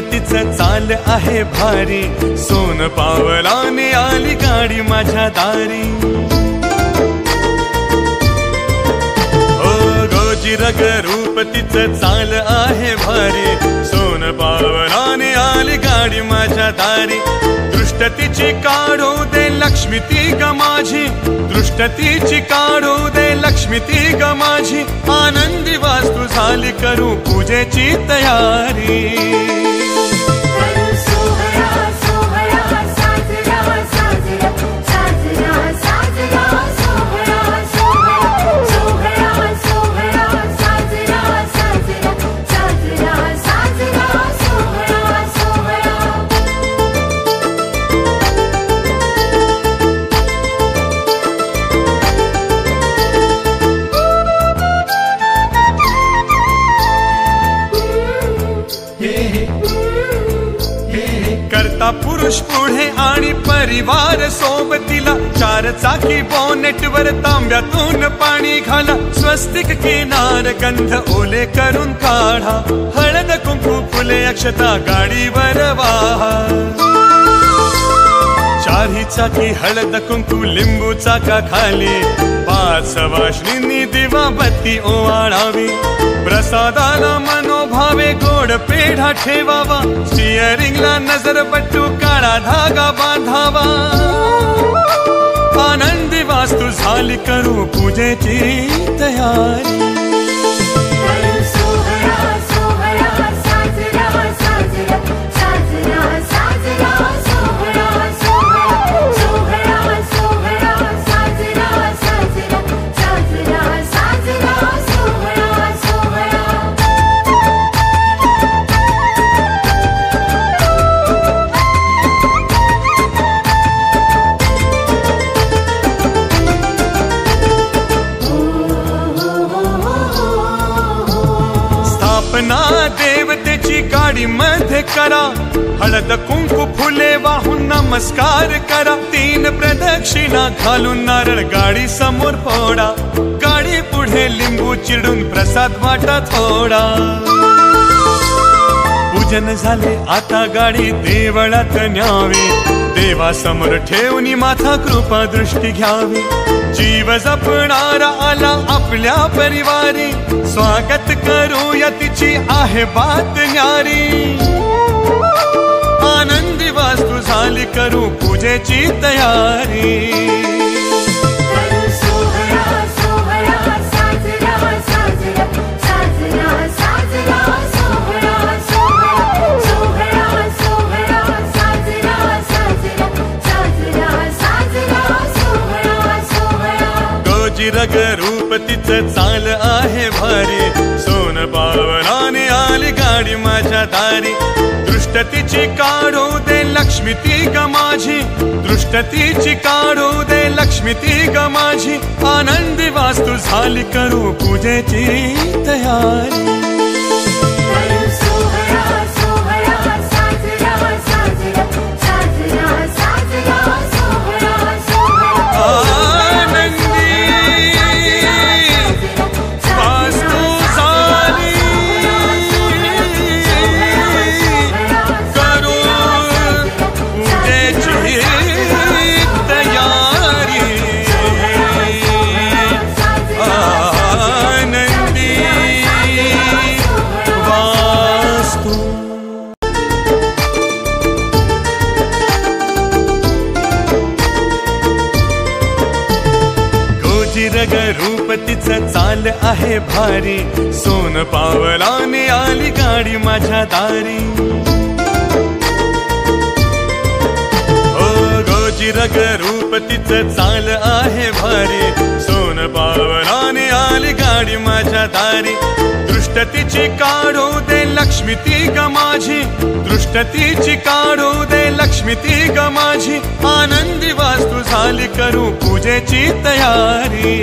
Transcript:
तिचं चाल आहे भारी, सोन पावलाने आली गाडी माझ्या दारी। ओ गोजिरग रूप तिचं चाल आहे भारी, सोन पावलाने आली गाडी माझ्या दारी। दृष्ट तिची काढू दे लक्ष्मी ती ग माझी, दृष्ट तिची काढू दे लक्ष्मी ती ग माझी। आनंदी वास्तू झाली करू पूजेची तयारी। करता पुरुष पुढे आणि परिवार सोबतीला, चार चाकी बोनेटवर तांब्यातून पाणी घाला। स्वस्तिक किनार गंध ओले करून काढा, हळद कुंकू फुले अक्षता गाडीवर वाहा। चारही चाकी हळद कुंकू लिंबू चाका खाली, पाच वासनींनी दिवा बत्ती ओवाळावी। प्रसादाला मनोभावे गोड पेढा ठेवावा, स्टिअरिंगला नजर बट्टू काळा धागा बांधावा। आनंदी वास्तू झाली करू पूजेची तयारी। देवतेची गाडी मध्ये करा, हळद कुंकू फुले वाहून नमस्कार करा। 3 प्रदक्षिणा घालून नारळ गाडी समोर फोडा, गाडी पुढे लिंबू चिडून प्रसाद वाटा थोडा। पूजन झाले आता गाडी देवळात न्यावी, देवासमोर ठेवून माथा कृपा दृष्टी घ्यावी। जीव जपणारा आला आपल्या परिवारी, स्वागत करूया तिची आहे बात न्यारी। आनंदी वास्तू झाली करू पूजेची तयारी। गोजिरग रूप तिचं चाल आहे भारी, सोन पावलाने आली गाडी माझ्या दारी। दृष्ट तिची काढू दे लक्ष्मी ती ग माझी, दृष्ट तिची काढू दे लक्ष्मी ती ग माझी। आनंदी वास्तू झाली करू पूजेची तयारी। गोजिरग रूप तिचं चाल आहे भारी, सोन पावलाने आली गाडी माझ्या दारी। ओ गोजिरग रूप तिचं चाल आहे भारी, सोन पावलाने आली गाडी माझ्या दारी। दृष्ट तिची काढू दे लक्ष्मी ती ग माझी, दृष्ट तिची काढू दे लक्ष्मी ती ग माझी। आनंदी वास्तू झाली करू पूजेची तयारी।